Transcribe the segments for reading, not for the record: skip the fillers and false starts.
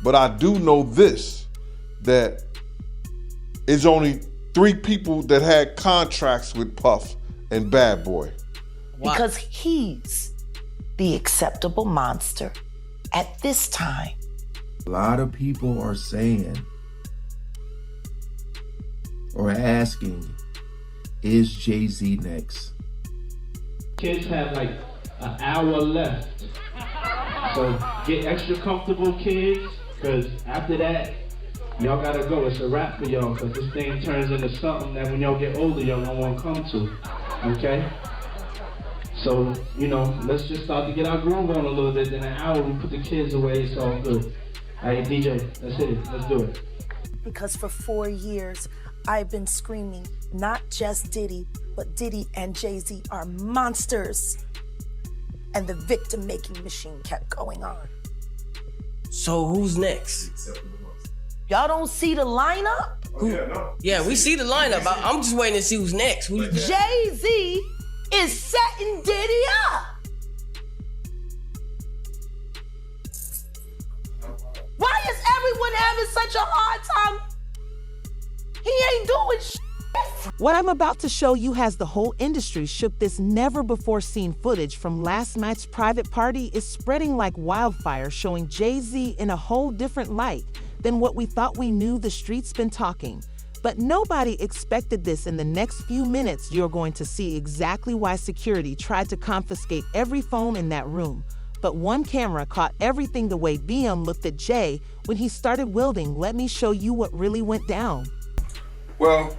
But I do know this, that it's only 3 people that had contracts with Puff and Bad Boy. Why? Because he's the acceptable monster at this time. A lot of people are saying or asking, is Jay-Z next? Kids have like an hour left. So get extra comfortable, kids, because after that, y'all gotta go. It's a wrap for y'all, because this thing turns into something that when y'all get older, y'all don't want to come to, okay? So, you know, let's just start to get our groove on a little bit. In an hour, we put the kids away, it's all good. Hey, DJ, let's hit it, let's do it. Because for 4 years, I've been screaming, not just Diddy, but Diddy and Jay-Z are monsters. And the victim-making machine kept going on. So who's next? Y'all don't see the lineup? Yeah, we see the lineup. I'm just waiting to see who's next. Jay-Z is setting Diddy up. Why is everyone having such a hard time? He ain't doing shit. What I'm about to show you has the whole industry shook. This never-before-seen footage from last night's private party is spreading like wildfire, showing Jay-Z in a whole different light than what we thought we knew. The streets been talking. But nobody expected this. In the next few minutes, you're going to see exactly why security tried to confiscate every phone in that room. But one camera caught everything, the way BM looked at Jay when he started wielding. Let me show you what really went down. Well,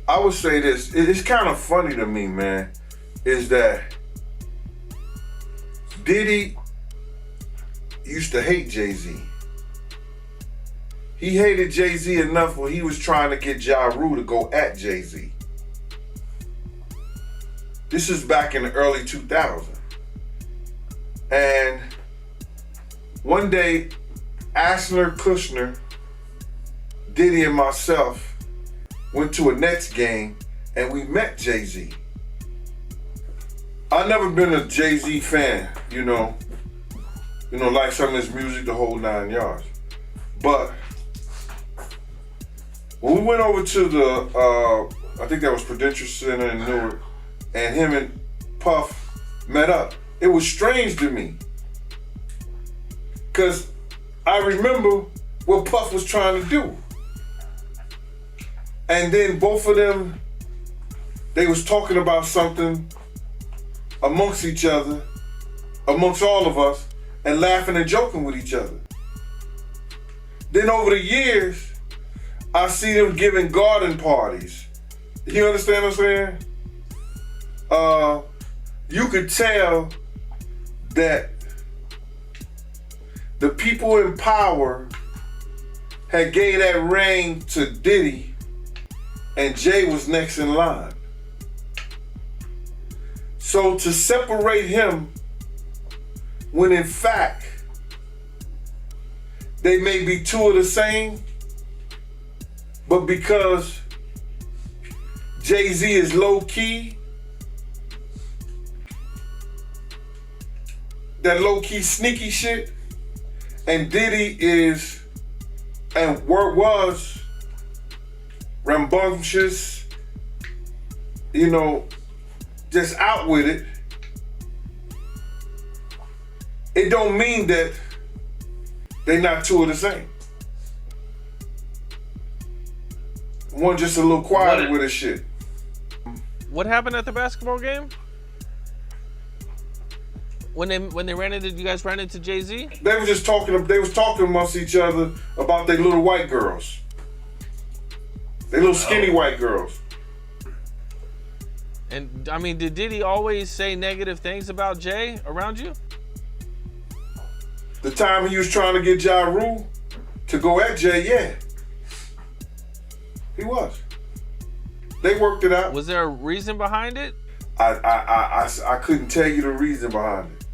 I would say this, it's kind of funny to me, man, is that Diddy used to hate Jay-Z. He hated Jay-Z enough when he was trying to get Ja Rule to go at Jay-Z. This is back in the early 2000s. And one day, Asner, Kushner, Diddy and myself went to a Nets game and we met Jay-Z. I've never been a Jay-Z fan, you know, like some of his music, the whole 9 yards. But when we went over to the, I think that was Prudential Center in Newark, and him and Puff met up, it was strange to me. Because I remember what Puff was trying to do. And then both of them, they was talking about something amongst each other, amongst all of us, and laughing and joking with each other. Then over the years, I see them giving garden parties. You understand what I'm saying? You could tell that the people in power had gave that reign to Diddy, and Jay was next in line. So to separate him, when in fact, they may be two of the same, but because Jay-Z is low-key, that low-key sneaky shit, and Diddy is, and was, rambunctious, just out with it. It don't mean that they not two of the same. One just a little quieter with his shit. What happened at the basketball game? When they ran into, you guys ran into Jay-Z? They was just talking. They was talking amongst each other about their little white girls. They little skinny white girls. And I mean, did Diddy always say negative things about Jay around you? The time he was trying to get Ja Rule to go at Jay, yeah. He was. They worked it out. Was there a reason behind it? I couldn't tell you the reason behind it.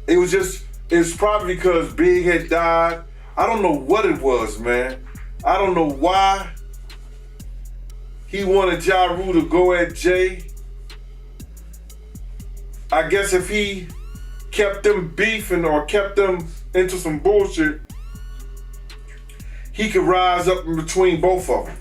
It was probably because Big had died. I don't know what it was, man. I don't know why he wanted Ja Rule to go at Jay. I guess if he kept them beefing or kept them into some bullshit, he could rise up in between both of them.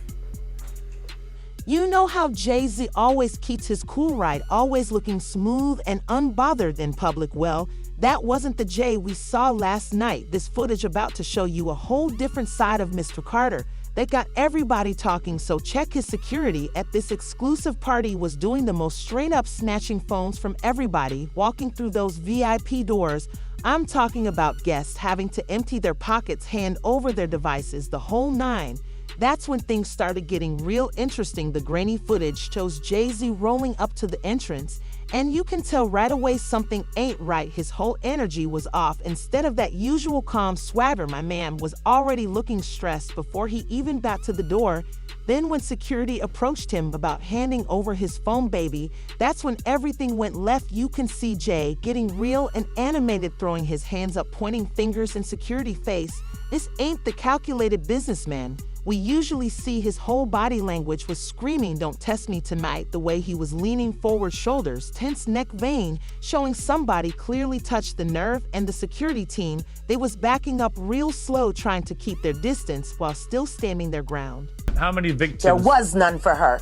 You know how Jay-Z always keeps his cool right, always looking smooth and unbothered in public? Well, that wasn't the Jay we saw last night. This footage about to show you a whole different side of Mr. Carter. They got everybody talking, so check his security at this exclusive party was doing the most straight up snatching phones from everybody, walking through those VIP doors. I'm talking about guests having to empty their pockets, hand over their devices, the whole nine. That's when things started getting real interesting. The grainy footage shows Jay-Z rolling up to the entrance, and you can tell right away something ain't right. His whole energy was off. Instead of that usual calm swagger, my man was already looking stressed before he even got to the door. Then when security approached him about handing over his phone, baby, that's when everything went left. You can see Jay getting real and animated, throwing his hands up, pointing fingers in security face. This ain't the calculated businessman we usually see. His whole body language was screaming, "Don't test me tonight." The way he was leaning forward, shoulders, tense neck vein, showing somebody clearly touched the nerve. And the security team, they was backing up real slow, trying to keep their distance while still standing their ground. How many victims? There was none for her.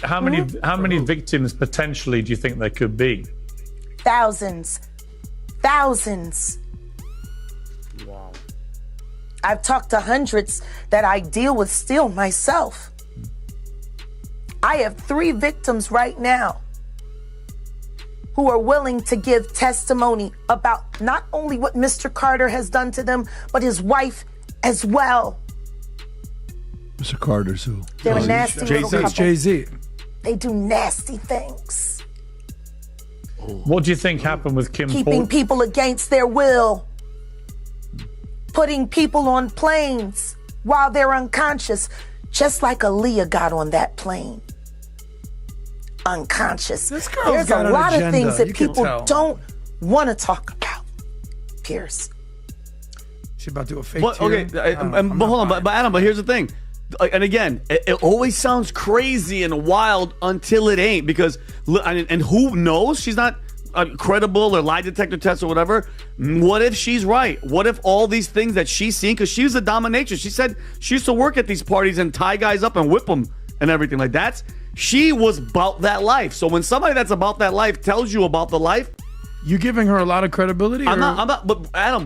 How many victims potentially do you think there could be? Thousands. Thousands. Wow. I've talked to hundreds that I deal with still myself. I have 3 victims right now who are willing to give testimony about not only what Mr. Carter has done to them, but his wife as well. Mr. Carter's who? They're a nasty little couple. Jay-Z. They do nasty things. What do you think happened with Kim Keeping people against their will. Putting people on planes while they're unconscious, just like Aaliyah got on that plane. Unconscious. This girl's There's got a an lot agenda. of things that You can people tell. don't want to talk about, Pierce. She about to do a fake But, okay, tear? but hold on, but Adam, but here's the thing. And again, it always sounds crazy and wild until it ain't, because, and who knows? She's not credible or lie detector test or whatever. What if she's right? What if all these things that she's seen, because she was a dominatrix. She said she used to work at these parties and tie guys up and whip them and everything like that. She was about that life. So when somebody that's about that life tells you about the life, you giving her a lot of credibility? I'm not. But Adam,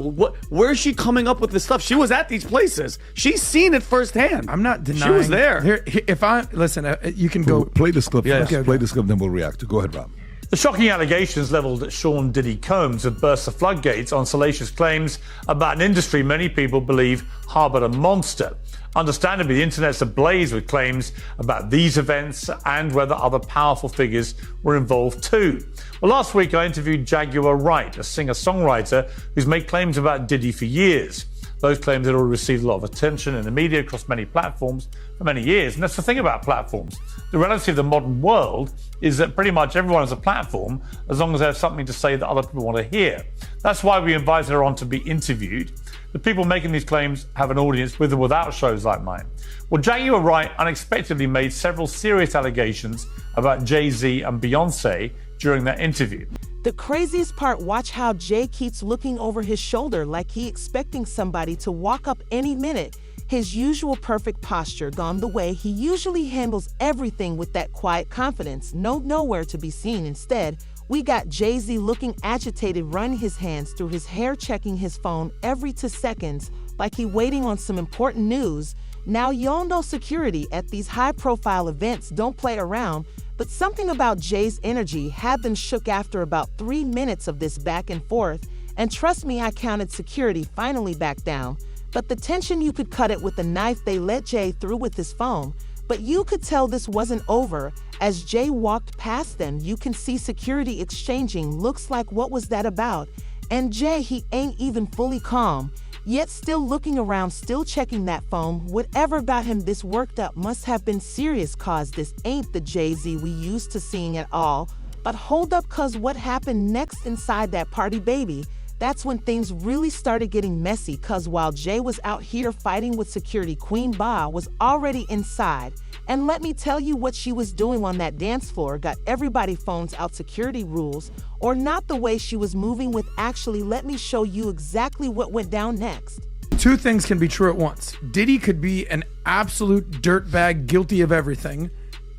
where is she coming up with this stuff? She was at these places. She's seen it firsthand. I'm not denying. She was there. Here, if I listen, you can go play this clip. Yeah, first. okay. Play this clip, then we'll react. Go ahead, Rob. The shocking allegations levelled at Sean Diddy Combs have burst the floodgates on salacious claims about an industry many people believe harboured a monster. Understandably, the internet's ablaze with claims about these events and whether other powerful figures were involved too. Well, last week I interviewed Jaguar, a singer-songwriter who's made claims about Diddy for years. Those claims had already received a lot of attention in the media across many platforms for many years. And that's the thing about platforms. The reality of the modern world is that pretty much everyone has a platform as long as they have something to say that other people want to hear. That's why we invited her on to be interviewed. The people making these claims have an audience with or without shows like mine. Well, Jaguar unexpectedly made several serious allegations about Jay-Z and Beyonce during that interview. The craziest part, watch how Jay keeps looking over his shoulder like he expecting somebody to walk up any minute. His usual perfect posture gone the way he usually handles everything with that quiet confidence, nowhere to be seen. Instead, we got Jay-Z looking agitated, running his hands through his hair, checking his phone every 2 seconds, like he waiting on some important news. Now, y'all know security at these high-profile events don't play around, but something about Jay's energy had them shook after about 3 minutes of this back and forth. And trust me, I counted security finally back down. But the tension, you could cut it with a knife. They let Jay through with his phone. But you could tell this wasn't over. As Jay walked past them, you can see security exchanging looks like, what was that about? And Jay, he ain't even fully calm, yet still looking around, still checking that phone. Whatever got him this worked up must have been serious, cause this ain't the Jay-Z we used to seeing at all. But hold up, cause what happened next inside that party, baby? That's when things really started getting messy, cause while Jay was out here fighting with security, Queen Ba was already inside. And let me tell you what she was doing on that dance floor got everybody phones out. Security rules or not, the way she was moving with, actually, let me show you exactly what went down next. Two things can be true at once. Diddy could be an absolute dirtbag, guilty of everything,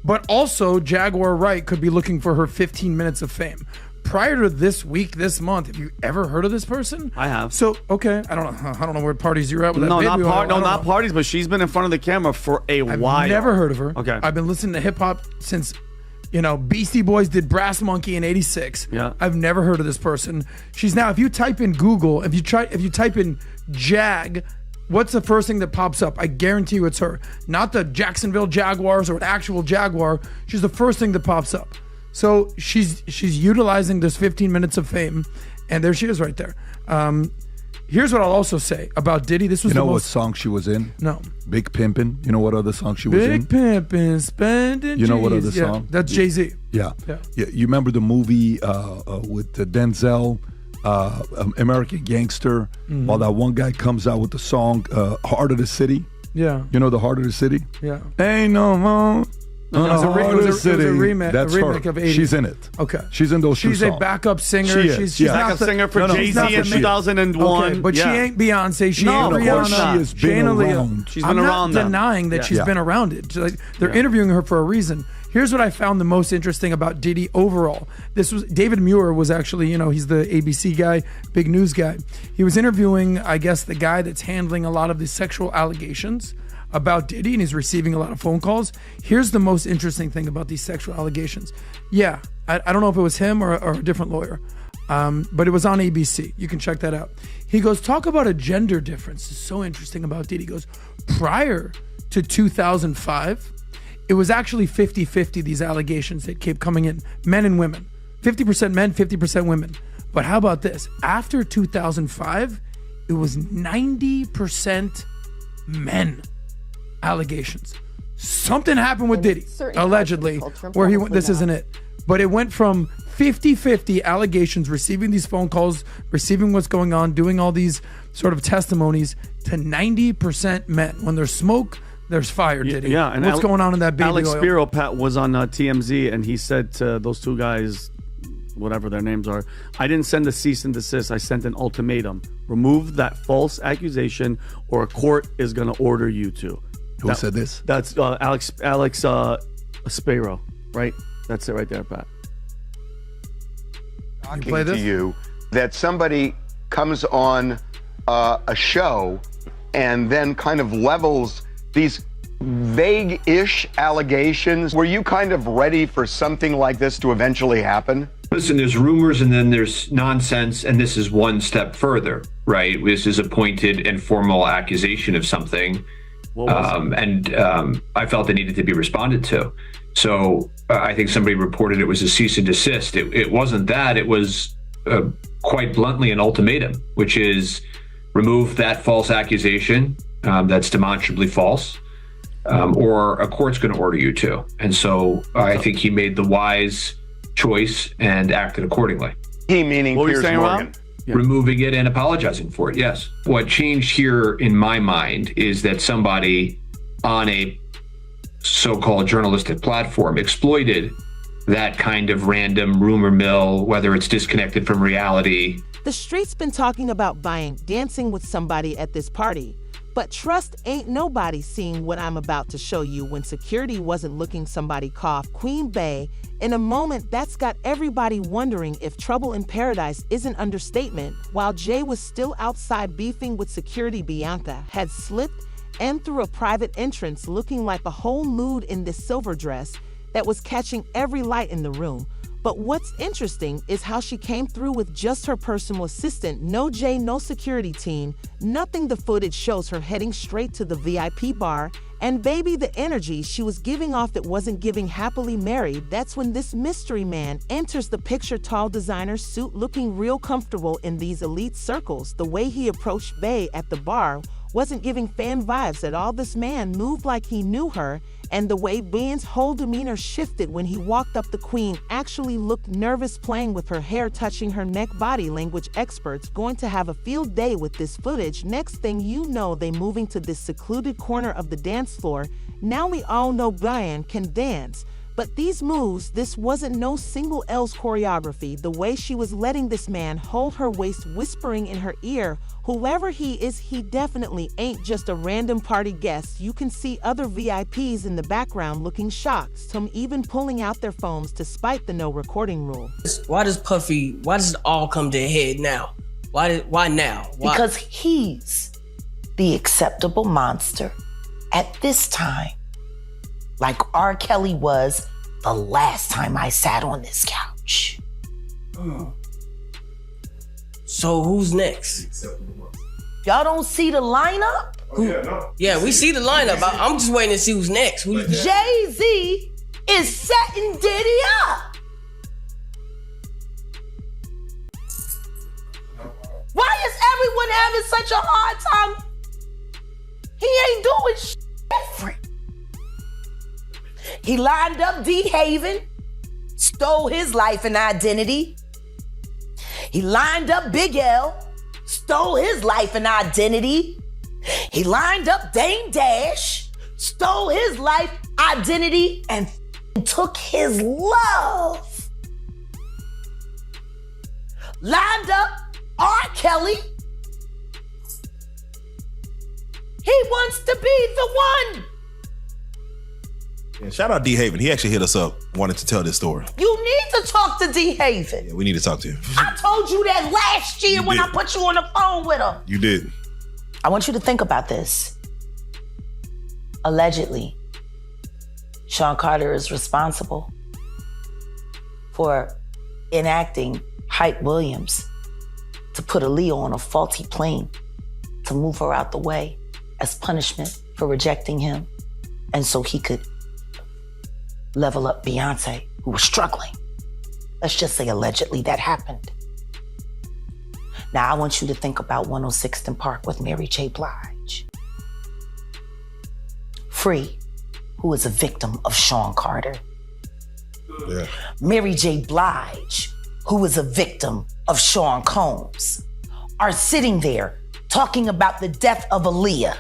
but also Jaguar Wright could be looking for her 15 minutes of fame. Prior to this week, this month, have you ever heard of this person? I have. So, okay, I don't know where parties you're at with that No, baby. not parties, but she's been in front of the camera for a while. I've never heard of her. Okay. I've been listening to hip hop since, Beastie Boys did Brass Monkey in '86. Yeah. I've never heard of this person. She's now, if you type in Google, if you type in Jag, what's the first thing that pops up? I guarantee you it's her. Not the Jacksonville Jaguars or an actual Jaguar. She's the first thing that pops up. So she's utilizing this 15 minutes of fame, and there she is right there. Here's what I'll also say about Diddy. This was what song she was in? No. Big Pimpin'. You know what other song she was in? Big Pimpin', spending. You know what G's. other song? That's Jay-Z. Yeah. You remember the movie with Denzel, American Gangster? Mm-hmm. While that one guy comes out with the song Heart of the City. Yeah. You know the Heart of the City? Yeah. Ain't no more. It was a remake That's of her. 80s. She's in it. Okay. She's in those two She's songs. a backup singer. She is, She's yeah. not Backup singer for Jay-Z in 2001. Okay, but she ain't Beyonce. She ain't of course Rihanna. she has She been ain't Aaliyah. around. She's been around I'm them. not denying that she's been around it. They're interviewing her for a reason. Here's what I found the most interesting about Diddy overall. This was David Muir was actually, he's the ABC guy, big news guy. He was interviewing, I guess, the guy that's handling a lot of the sexual allegations about Diddy, and he's receiving a lot of phone calls. Here's the most interesting thing about these sexual allegations. Yeah, I don't know if it was him or a different lawyer, but it was on ABC. You can check that out. He goes, talk about a gender difference. It's so interesting about Diddy. He goes, prior to 2005, it was actually 50-50, these allegations that kept coming in, men and women. 50% men, 50% women. But how about this? After 2005, it was 90% men. Allegations. Something happened with Diddy, allegedly, where he went, this isn't it. But it went from 50-50 allegations, receiving these phone calls, receiving what's going on, doing all these sort of testimonies, to 90% men. When there's smoke, there's fire, Diddy. Yeah, and what's going on in that baby Alex oil? Spiro, Pat, was on TMZ, and he said to those two guys, whatever their names are, I didn't send a cease and desist. I sent an ultimatum. Remove that false accusation, or a court is going to order you to. Who said this? That's Alex Spiro, right? That's it right there, Pat. You play this? To you that somebody comes on a show and then kind of levels these vague-ish allegations. Were you kind of ready for something like this to eventually happen? Listen, there's rumors and then there's nonsense, and this is one step further, right? This is a pointed and formal accusation of something. I felt it needed to be responded to. So I think somebody reported it was a cease and desist. It wasn't that. It was quite bluntly an ultimatum, which is remove that false accusation that's demonstrably false, or a court's going to order you to. And so I think he made the wise choice and acted accordingly. He meaning What were you Piers saying, Morgan. Rob? Removing it and apologizing for it, yes. What changed here in my mind is that somebody on a so-called journalistic platform exploited that kind of random rumor mill, whether it's disconnected from reality. The street's been talking about Bryant dancing with somebody at this party. But trust ain't nobody seeing what I'm about to show you when security wasn't looking somebody cough Queen Bey in a moment that's got everybody wondering if trouble in paradise is an understatement. While Jay was still outside beefing with security, Bianca had slipped and through a private entrance looking like a whole mood in this silver dress that was catching every light in the room. But what's interesting is how she came through with just her personal assistant, no Jay, no security team, nothing. The footage shows her heading straight to the VIP bar, and baby, the energy she was giving off that wasn't giving happily married. That's when this mystery man enters the picture, tall designer suit, looking real comfortable in these elite circles. The way he approached Bey at the bar wasn't giving fan vibes at all. This man moved like he knew her, and the way Ben's whole demeanor shifted when he walked up, the queen actually looked nervous, playing with her hair, touching her neck. Body language experts going to have a field day with this footage. Next thing you know, they moving to this secluded corner of the dance floor. Now we all know Brian can dance, But these moves, this wasn't no single L's choreography. The way she was letting this man hold her waist, whispering in her ear, whoever he is, he definitely ain't just a random party guest. You can see other VIPs in the background looking shocked, some even pulling out their phones despite the no recording rule. Why does it all come to a head now? Why now? Why? Because he's the acceptable monster at this time, like R. Kelly was the last time I sat on this couch. So who's next? Y'all don't see the lineup? Yeah, we see the lineup. I'm just waiting to see who's next. Jay-Z is setting Diddy up. Why is everyone having such a hard time? He ain't doing shit different. He lined up D. Haven, stole his life and identity. He lined up Big L, stole his life and identity. He lined up Dame Dash, stole his life, identity, and took his love. Lined up R. Kelly. He wants to be the one. Yeah, shout out D. Haven. He actually hit us up, wanted to tell this story. You need to talk to D. Haven. Yeah, we need to talk to him. I told you that last year when I put you on the phone with him. You did. I want you to think about this. Allegedly, Sean Carter is responsible for enacting Hype Williams to put Aaliyah on a faulty plane to move her out the way as punishment for rejecting him, and so he could level up Beyonce, who was struggling. Let's just say allegedly that happened. Now I want you to think about 106th and Park with Mary J. Blige. Free, who is a victim of Sean Carter. Yeah. Mary J. Blige, who is a victim of Sean Combs, are sitting there talking about the death of Aaliyah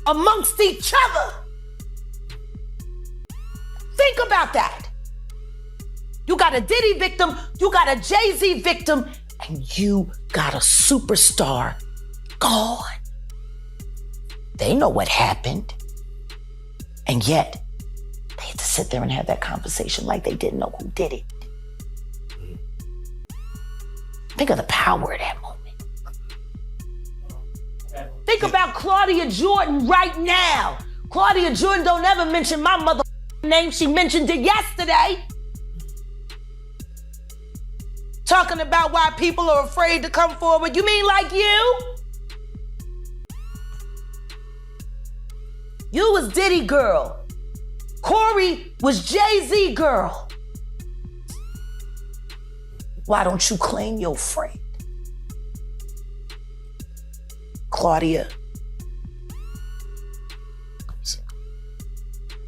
amongst each other. Think about that. You got a Diddy victim, you got a Jay-Z victim, and you got a superstar gone. They know what happened. And yet, they had to sit there and have that conversation like they didn't know who did it. Think of the power of that moment. Think about Claudia Jordan right now. Claudia Jordan don't ever mention my mother name. She mentioned it yesterday. Talking about why people are afraid to come forward. You mean like you? You was Diddy girl. Corey was Jay-Z girl. Why don't you claim your friend? Claudia.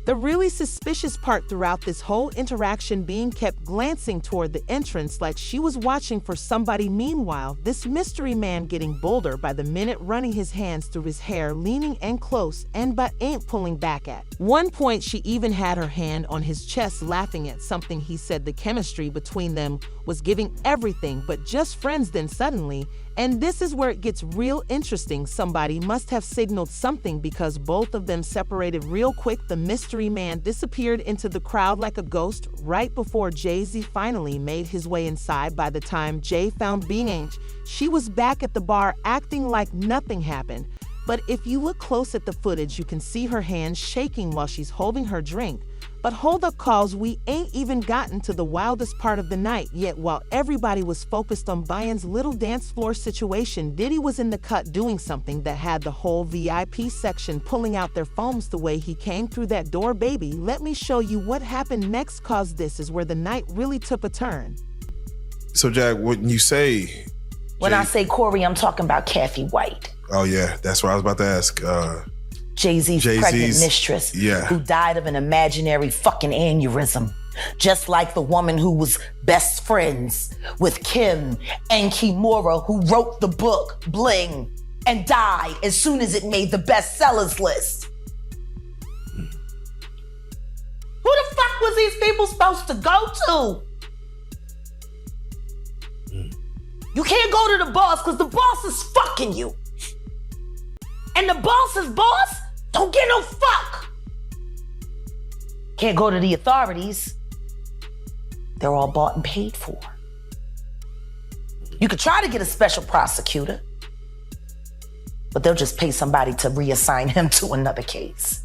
The really suspicious part throughout this whole interaction being kept glancing toward the entrance like she was watching for somebody. Meanwhile, this mystery man getting bolder by the minute, running his hands through his hair, leaning and close, and but ain't pulling back at. One point, she even had her hand on his chest, laughing at something he said. The chemistry between them was giving everything but just friends. Then suddenly, and this is where it gets real interesting, somebody must have signaled something because both of them separated real quick. The mystery man disappeared into the crowd like a ghost right before Jay-Z finally made his way inside. By the time Jay found Beyonce, she was back at the bar acting like nothing happened. But if you look close at the footage, you can see her hands shaking while she's holding her drink. But hold up, cause we ain't even gotten to the wildest part of the night yet. While everybody was focused on Beyonce's little dance floor situation, Diddy was in the cut doing something that had the whole VIP section pulling out their phones the way he came through that door. Baby, let me show you what happened next, cause this is where the night really took a turn. So, Jag, when you say... When I say Corey, I'm talking about Kathy White. Oh, yeah, that's what I was about to ask. Jay-Z's pregnant mistress, who died of an imaginary fucking aneurysm. Just like the woman who was best friends with Kim and Kimura, who wrote the book Bling and died as soon as it made the bestsellers list. Who the fuck was these people supposed to go to? You can't go to the boss because the boss is fucking you. And the boss's boss don't get no fuck. Can't go to the authorities. They're all bought and paid for. You could try to get a special prosecutor, but they'll just pay somebody to reassign him to another case.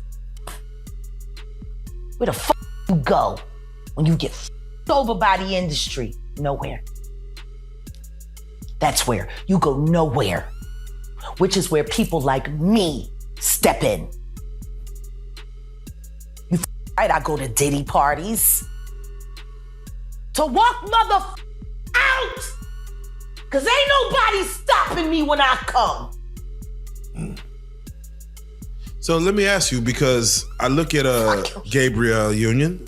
Where the fuck you go when you get f***ed over by the industry? Nowhere. That's where you go nowhere, which is where people like me step in. You right, I go to Diddy parties to walk mother out, cause ain't nobody stopping me when I come. So let me ask you, because I look at Gabriel Union,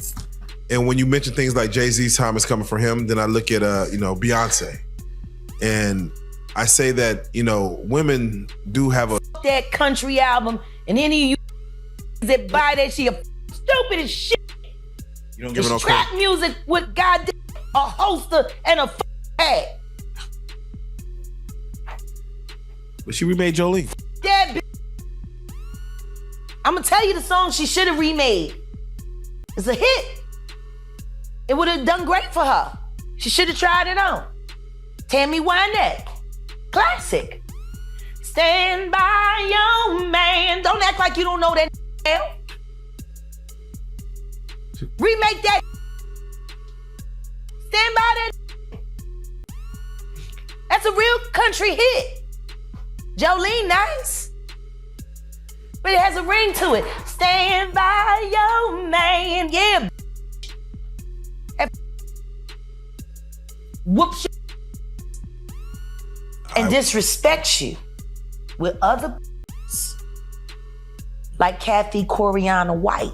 and when you mention things like Jay-Z's time is coming for him, then I look at Beyonce. And I say that, women do have that country album, and any of you that buy that shit are stupid as shit. You don't give it no trap credit. music with goddamn a holster and a hat. But she remade Jolene. That bitch. I'm gonna tell you the song she should have remade. It's a hit. It would have done great for her. She should have tried it on. Tammy Wynette. Classic. Stand by your man. Don't act like you don't know that hell. Remake that. Stand by that. That's a real country hit. Jolene, nice. But it has a ring to it. Stand by your man. Yeah. Whoops you and disrespects you with other like Kathy Coriana White.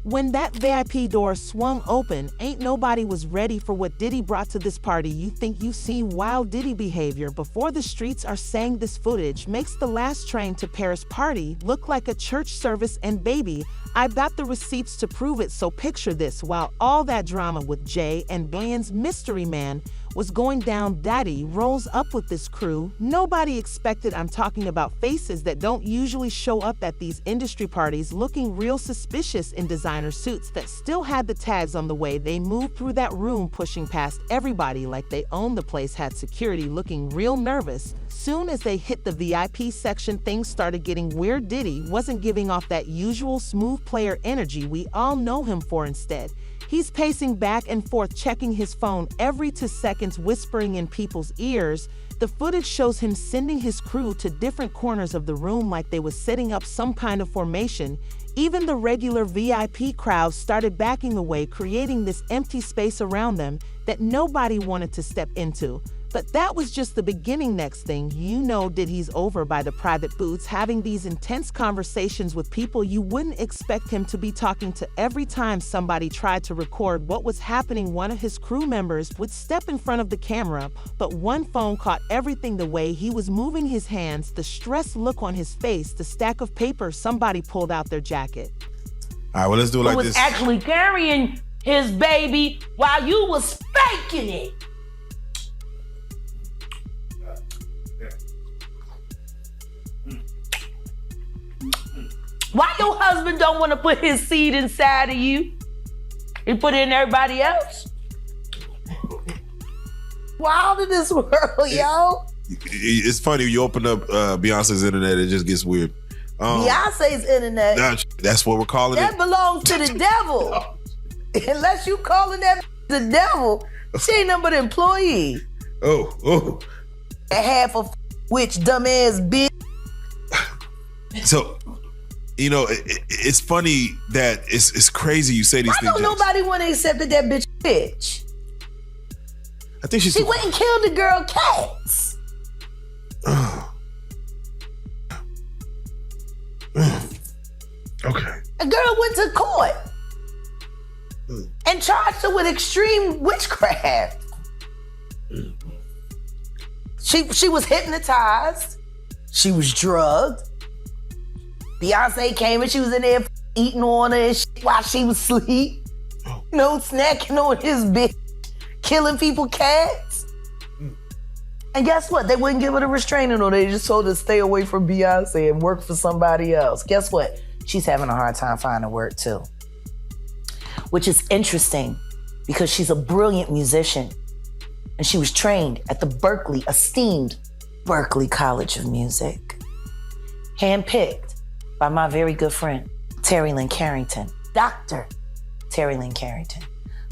When that VIP door swung open, ain't nobody was ready for what Diddy brought to this party. You think you've seen wild Diddy behavior before the streets are saying this footage makes the last train to Paris party look like a church service, and baby, I got the receipts to prove it. So picture this, while all that drama with Jay and Bland's mystery man was going down, Daddy rolls up with this crew. Nobody expected, I'm talking about faces that don't usually show up at these industry parties, looking real suspicious in designer suits that still had the tags on the way they moved through that room, pushing past everybody like they owned the place, had security looking real nervous. Soon as they hit the VIP section, things started getting weird. Diddy wasn't giving off that usual smooth player energy we all know him for. Instead, he's pacing back and forth, checking his phone every 2 seconds, whispering in people's ears. The footage shows him sending his crew to different corners of the room like they were setting up some kind of formation. Even the regular VIP crowd started backing away, creating this empty space around them that nobody wanted to step into. But that was just the beginning. Next thing you know, Diddy's over by the private booths, having these intense conversations with people you wouldn't expect him to be talking to. Every time somebody tried to record what was happening, one of his crew members would step in front of the camera, but one phone caught everything. The way he was moving his hands, the stressed look on his face, the stack of paper. Somebody pulled out their jacket. All right, well, let's do it like this. Who was actually carrying his baby while you was faking it. Why your husband don't want to put his seed inside of you? He put it in everybody else? Wild in this world, yo. It's funny, you open up Beyonce's internet, it just gets weird. Beyonce's internet. That's what we're calling that it. That belongs to the devil. Unless you calling that the devil, she ain't nothing but an employee. Oh. And half of which dumbass bitch. So, it's funny that it's crazy you say these things. Why don't nobody want to accept that bitch? I think she went and killed the girl cats. Okay. A girl went to court and charged her with extreme witchcraft. She was hypnotized. She was drugged. Beyonce came and she was in there eating on her and shit while she was asleep. You know, snacking on his bitch, killing people cats. And guess what? They wouldn't give her the restraining order. They just told her to stay away from Beyonce and work for somebody else. Guess what? She's having a hard time finding work too. Which is interesting because she's a brilliant musician. And she was trained at the esteemed Berklee College of Music. Handpicked by my very good friend, Terry Lynn Carrington, Dr. Terry Lynn Carrington,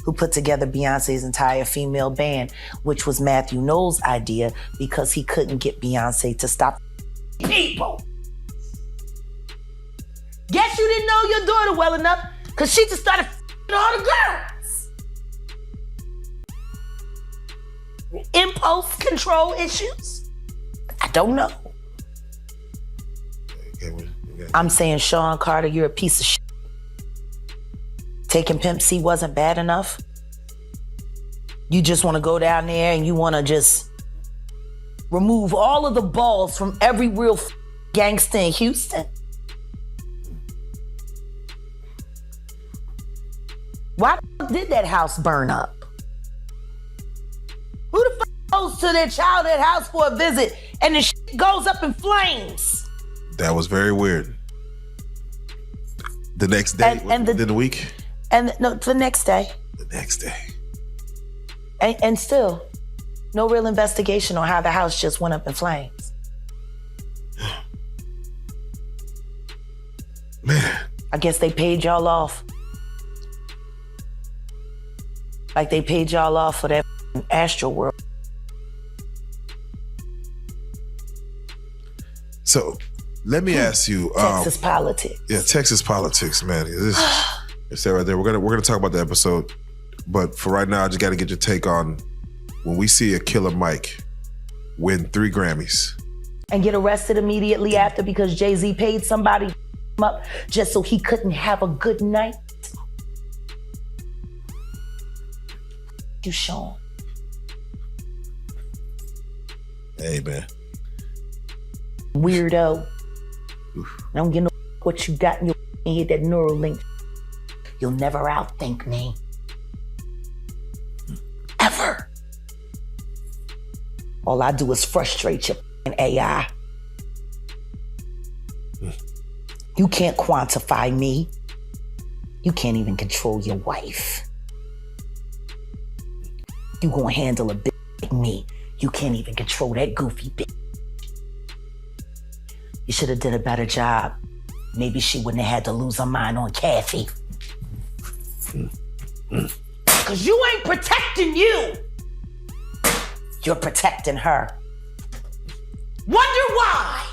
who put together Beyonce's entire female band, which was Matthew Knowles' idea because he couldn't get Beyonce to stop people. Guess you didn't know your daughter well enough because she just started all the girls. Impulse control issues? I don't know. I'm saying, Sean Carter, you're a piece of shit. Taking Pimp C wasn't bad enough. You just want to go down there and you want to just remove all of the balls from every real gangster in Houston. Why the fuck did that house burn up? Who the fuck goes to their childhood house for a visit and the shit goes up in flames? That was very weird. The next day, within the week? And no, the next day. The next day. And still, no real investigation on how the house just went up in flames. Man. I guess they paid y'all off. Like they paid y'all off for that Astro World. So, let me ask you. Texas politics. Yeah, Texas politics, man. It's that right there. We're gonna talk about the episode, but for right now, I just got to get your take on when we see a Killer Mike win 3 Grammys And get arrested immediately after because Jay-Z paid somebody up just so he couldn't have a good night. You, Sean. Hey, man. Weirdo. I don't get no what you got in your head, that Neuralink. You'll never outthink me. Ever. All I do is frustrate your AI. You can't quantify me. You can't even control your wife. You gonna handle a bitch like me. You can't even control that goofy bitch. You should have did a better job. Maybe she wouldn't have had to lose her mind on Kathy. Cause you ain't protecting you. You're protecting her. Wonder why?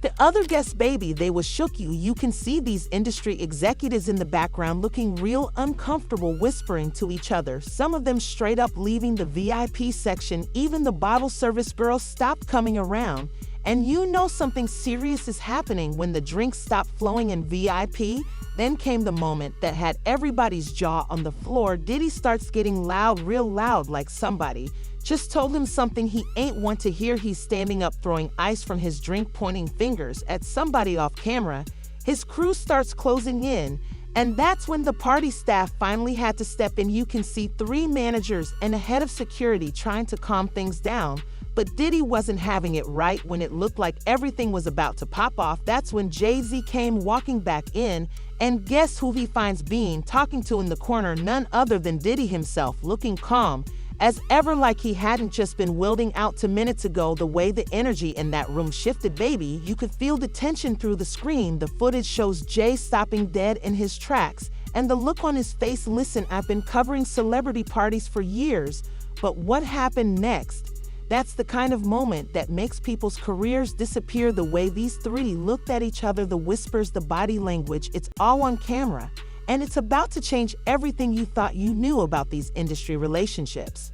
The other guest baby, they was shook you can see these industry executives in the background looking real uncomfortable, whispering to each other. Some of them straight up leaving the VIP section. Even the bottle service girls stopped coming around. And you know something serious is happening when the drinks stopped flowing in VIP. Then came the moment that had everybody's jaw on the floor. Diddy starts getting loud, real loud, like somebody just told him something he ain't want to hear. He's standing up, throwing ice from his drink, pointing fingers at somebody off camera. His crew starts closing in, and that's when the party staff finally had to step in. You can see 3 managers and a head of security trying to calm things down. But Diddy wasn't having it right. When it looked like everything was about to pop off, that's when Jay-Z came walking back in, and guess who he finds Bean talking to in the corner? None other than Diddy himself, looking calm as ever, like he hadn't just been wielding out 2 minutes ago. The way the energy in that room shifted, baby, you could feel the tension through the screen. The footage shows Jay stopping dead in his tracks, and the look on his face. Listen, I've been covering celebrity parties for years, but what happened next? That's the kind of moment that makes people's careers disappear. The way these 3 looked at each other, the whispers, the body language, it's all on camera. And it's about to change everything you thought you knew about these industry relationships.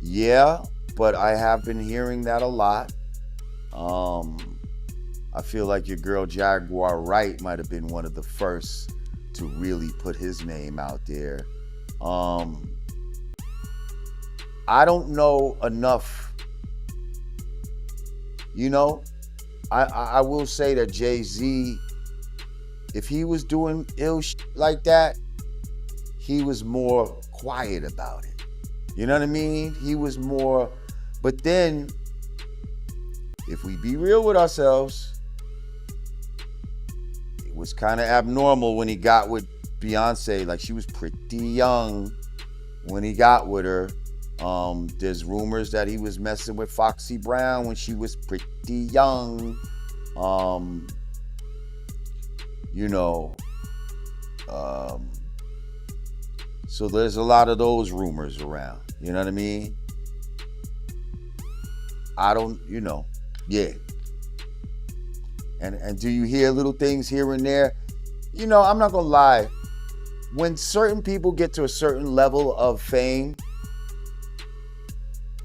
Yeah, but I have been hearing that a lot. I feel like your girl Jaguar Wright might have been one of the first to really put his name out there. I don't know enough. You know, I will say that Jay-Z if he was doing ill like that, he was more quiet about it. You know what I mean? He was more, but then, if we be real with ourselves, it was kind of abnormal when he got with Beyonce. Like, she was pretty young when he got with her. There's rumors that he was messing with Foxy Brown when she was pretty young. So there's a lot of those rumors around. You know what I mean? Yeah. And do you hear little things here and there? I'm not gonna lie. When certain people get to a certain level of fame,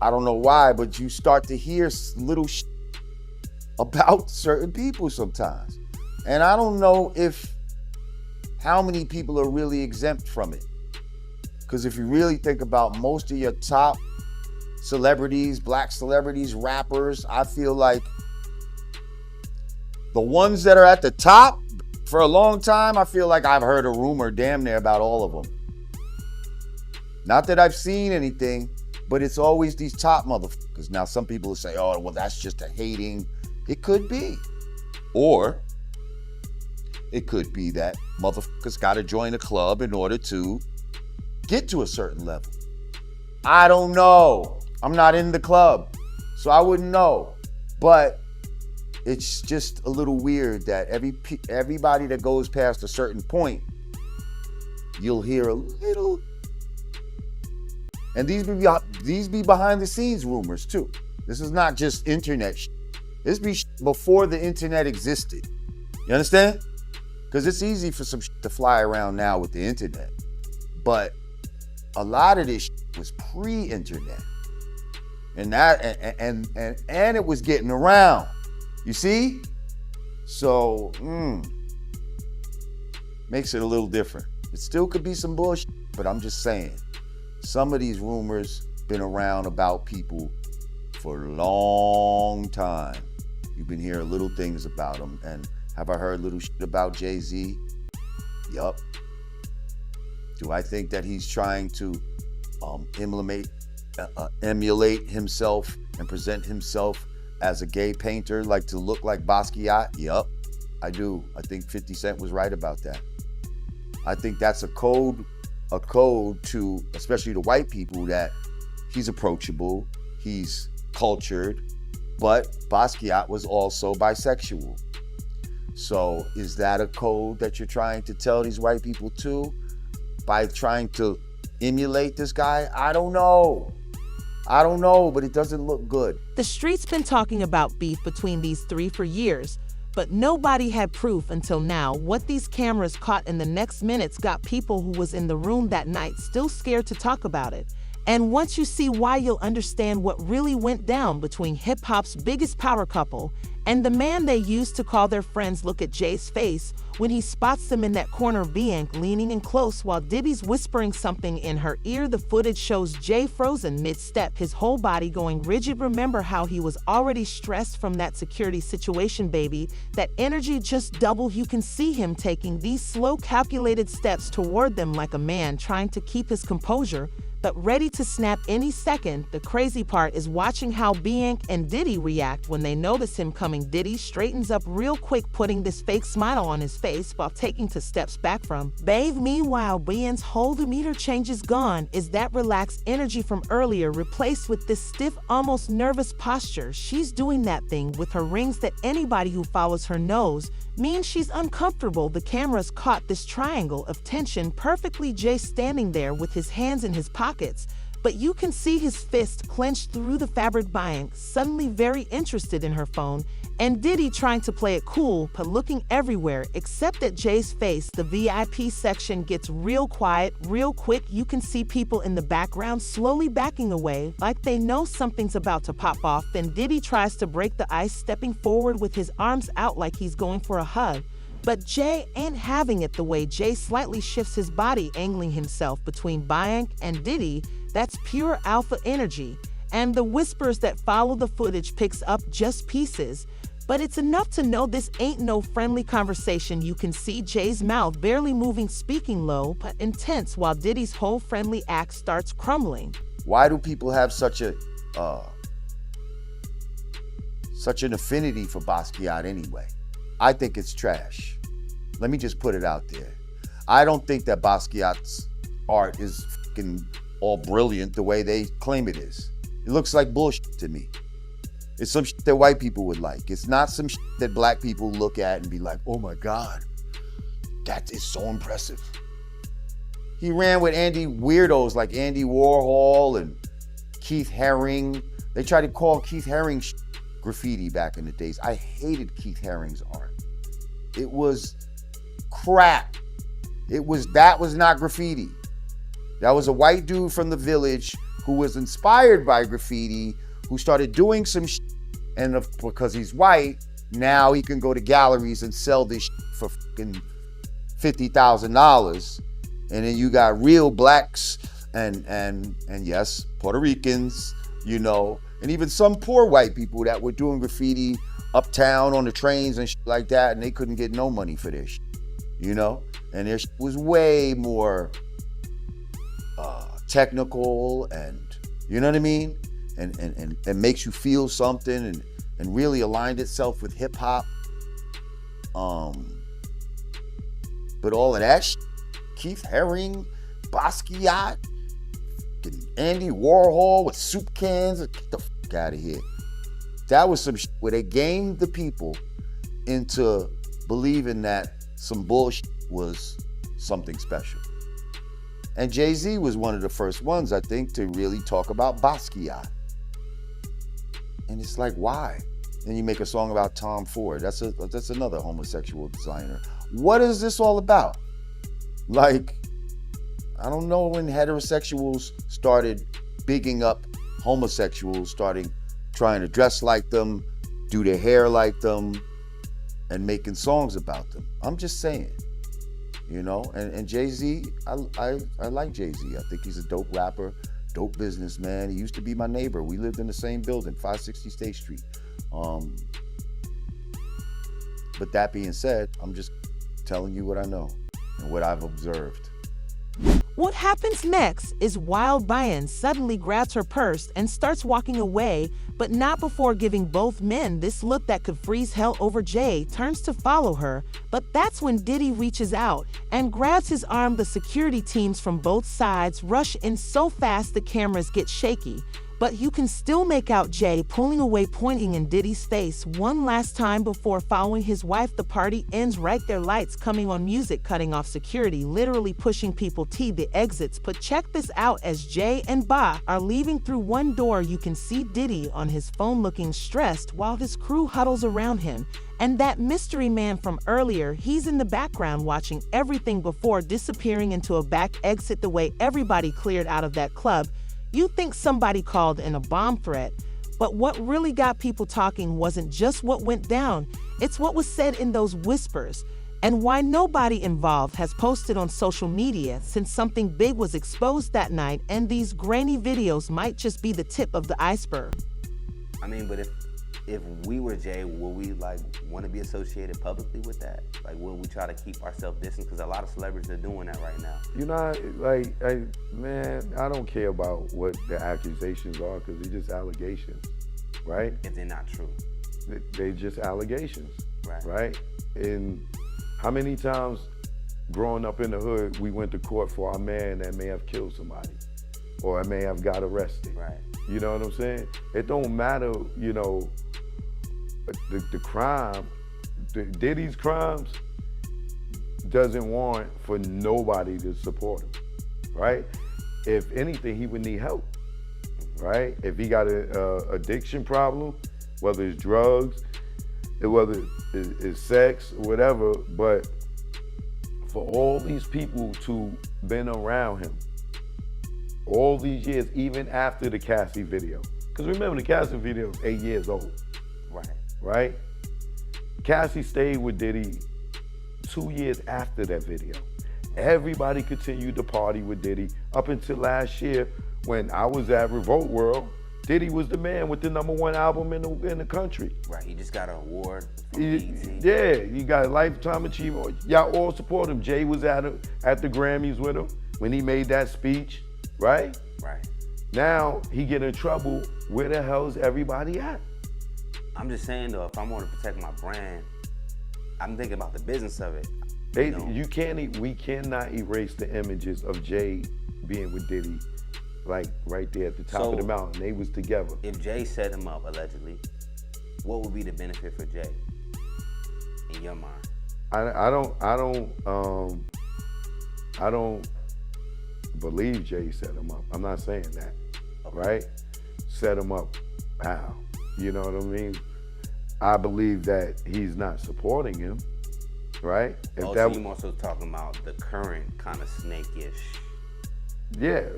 I don't know why, but you start to hear little about certain people sometimes. And I don't know how many people are really exempt from it. Because if you really think about most of your top celebrities, black celebrities, rappers, I feel like the ones that are at the top for a long time, I feel like I've heard a rumor damn near about all of them. Not that I've seen anything, but it's always these top motherfuckers. Now, some people will say, oh, well, that's just a hating. It could be. Or it could be that motherfuckers got to join a club in order to get to a certain level. I don't know. I'm not in the club, so I wouldn't know. But it's just a little weird that everybody that goes past a certain point, you'll hear a little. And these be behind the scenes rumors too. This is not just internet shit. This be before the internet existed. You understand? Because it's easy for some shit to fly around now with the internet. But a lot of this shit was pre-internet. And it was getting around. You see? So, makes it a little different. It still could be some bullshit, but I'm just saying. Some of these rumors been around about people for a long time. You've been hearing little things about them. And have I heard little shit about Jay-Z? Yup. Do I think that he's trying to emulate himself and present himself as a gay painter, like to look like Basquiat? Yup, I do. I think 50 Cent was right about that. I think that's a code to, especially the white people, that he's approachable, he's cultured, but Basquiat was also bisexual. So is that a code that you're trying to tell these white people too? By trying to emulate this guy? I don't know, but it doesn't look good. The street's been talking about beef between these three for years, but nobody had proof until now. What these cameras caught in the next minutes got people who was in the room that night still scared to talk about it. And once you see why, you'll understand what really went down between hip-hop's biggest power couple and the man they used to call their friends. Look at Jay's face when he spots them in that corner, Beyonce leaning in close while Diddy's whispering something in her ear. The footage shows Jay frozen mid-step, his whole body going rigid. Remember how he was already stressed from that security situation, baby? That energy just doubled. You can see him taking these slow, calculated steps toward them like a man trying to keep his composure, but ready to snap any second. The crazy part is watching how Beyonce and Diddy react when they notice him coming. Diddy straightens up real quick, putting this fake smile on his face while taking 2 steps back from Babe. Meanwhile, Beyonce's whole demeanor changes. Gone is that relaxed energy from earlier, replaced with this stiff, almost nervous posture. She's doing that thing with her rings that anybody who follows her knows means she's uncomfortable. The cameras caught this triangle of tension perfectly. Jay standing there with his hands in his pockets, but you can see his fist clenched through the fabric. Beyonce suddenly very interested in her phone, and Diddy trying to play it cool but looking everywhere except at Jay's face. The VIP section gets real quiet real quick. You can see people in the background slowly backing away like they know something's about to pop off. Then Diddy tries to break the ice, stepping forward with his arms out like he's going for a hug. But Jay ain't having it. The way Jay slightly shifts his body, angling himself between Beyonce and Diddy, that's pure alpha energy. And the whispers that follow the footage picks up just pieces. But it's enough to know this ain't no friendly conversation. You can see Jay's mouth barely moving, speaking low but intense, while Diddy's whole friendly act starts crumbling. Why do people have such an affinity for Basquiat anyway? I think it's trash. Let me just put it out there. I don't think that Basquiat's art is fucking all brilliant the way they claim it is. It looks like bullshit to me. It's some shit that white people would like. It's not some shit that black people look at and be like, oh my God, that is so impressive. He ran with weirdos like Andy Warhol and Keith Haring. They tried to call Keith Haring graffiti back in the days. I hated Keith Haring's art. It was crap. That was not graffiti. That was a white dude from the village who was inspired by graffiti, who started doing some shit, and because he's white, now he can go to galleries and sell this shit for fucking $50,000. And then you got real blacks and yes, Puerto Ricans, you know, and even some poor white people that were doing graffiti uptown on the trains and shit like that, and they couldn't get no money for this shit, you know? And their shit was way more technical and, you know what I mean? And makes you feel something and really aligned itself with hip hop. But all of that shit, Keith Haring, Basquiat, Andy Warhol with soup cans, get the fuck out of here. That was some shit where they gamed the people into believing that some bullshit was something special. And Jay-Z was one of the first ones, I think, to really talk about Basquiat. And it's like, why? Then you make a song about Tom Ford. That's another homosexual designer. What is this all about? Like, I don't know when heterosexuals started bigging up homosexuals, starting trying to dress like them, do their hair like them, and making songs about them. I'm just saying, you know. And Jay-Z, I like Jay-Z. I think he's a dope rapper, dope businessman. He used to be my neighbor. We lived in the same building, 560 State Street. But that being said, I'm just telling you what I know and what I've observed. What happens next is Wild Beyonce suddenly grabs her purse and starts walking away, but not before giving both men this look that could freeze hell over. Jay turns to follow her, but that's when Diddy reaches out and grabs his arm. The security teams from both sides rush in so fast the cameras get shaky. But you can still make out Jay pulling away, pointing in Diddy's face one last time before following his wife. The party ends right there, lights coming on, music cutting off, security literally pushing people to the exits. But check this out, as Jay and Ba are leaving through one door, you can see Diddy on his phone looking stressed while his crew huddles around him. And that mystery man from earlier, he's in the background watching everything before disappearing into a back exit. The way everybody cleared out of that club, you think somebody called in a bomb threat, but what really got people talking wasn't just what went down, it's what was said in those whispers, and why nobody involved has posted on social media since something big was exposed that night, and these grainy videos might just be the tip of the iceberg. I mean, but if we were Jay, will we want to be associated publicly with that? Like, will we try to keep ourselves distant? Because a lot of celebrities are doing that right now. You know, man, I don't care about what the accusations are because they're just allegations, right? If they're not true. They're just allegations, right? And how many times growing up in the hood, we went to court for a man that may have killed somebody or may have got arrested. Right. You know what I'm saying? It don't matter, you know, the crime, Diddy's crimes doesn't warrant for nobody to support him, right? If anything, he would need help, right? If he got an addiction problem, whether it's drugs, whether it's sex, or whatever, but for all these people to been around him all these years, even after the Cassie video, because remember the Cassie video is 8 years old. Right? Cassie stayed with Diddy 2 years after that video. Everybody continued to party with Diddy up until last year when I was at Revolt World. Diddy was the man with the #1 album in the country. Right, he just got an award from BET. Yeah, he got a Lifetime Achievement. Y'all all support him. Jay was at the Grammys with him when he made that speech, right? Right. Now he get in trouble. Where the hell is everybody at? I'm just saying though, if I want to protect my brand, I'm thinking about the business of it. We cannot erase the images of Jay being with Diddy, like right there at the top of the mountain. They was together. If Jay set him up allegedly, what would be the benefit for Jay in your mind? I don't believe Jay set him up. I'm not saying that, right? Set him up how? You know what I mean? I believe that he's not supporting him, right? So you're also talking about the current kind of snake-ish. Yeah,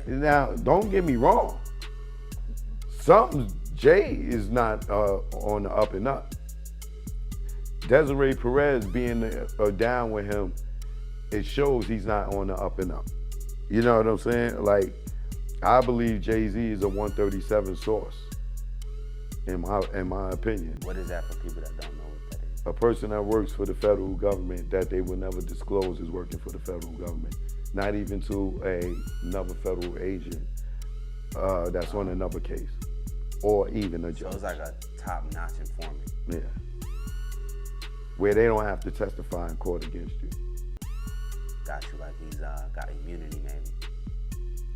now don't get me wrong. Jay is not on the up and up. Desiree Perez being down with him, it shows he's not on the up and up. You know what I'm saying? Like, I believe Jay-Z is a 137 source, in my opinion. What is that for people that don't know what that is? A person that works for the federal government that they will never disclose is working for the federal government. Not even to another federal agent that's on another case, or even a judge. So it's like a top-notch informant. Yeah. Where they don't have to testify in court against you. Got you, like he's got immunity maybe.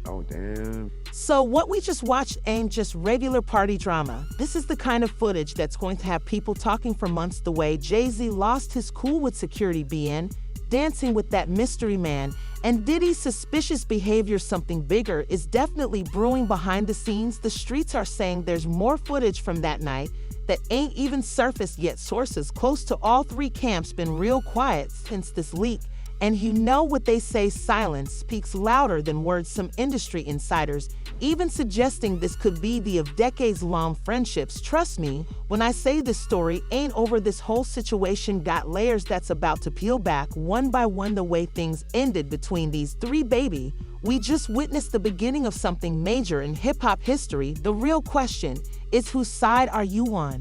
Oh, damn. So what we just watched ain't just regular party drama. This is the kind of footage that's going to have people talking for months the way Jay-Z lost his cool with Security BN, dancing with that mystery man, and Diddy's suspicious behavior. Something bigger is definitely brewing behind the scenes. The streets are saying there's more footage from that night that ain't even surfaced yet. Sources close to all three camps been real quiet since this leak. And you know what they say, silence speaks louder than words. Some industry insiders even suggesting this could be the of decades-long friendships. Trust me when I say this story ain't over. This whole situation got layers that's about to peel back one by one. The way things ended between these three, baby, we just witnessed the beginning of something major in hip-hop history. The real question is, whose side are you on?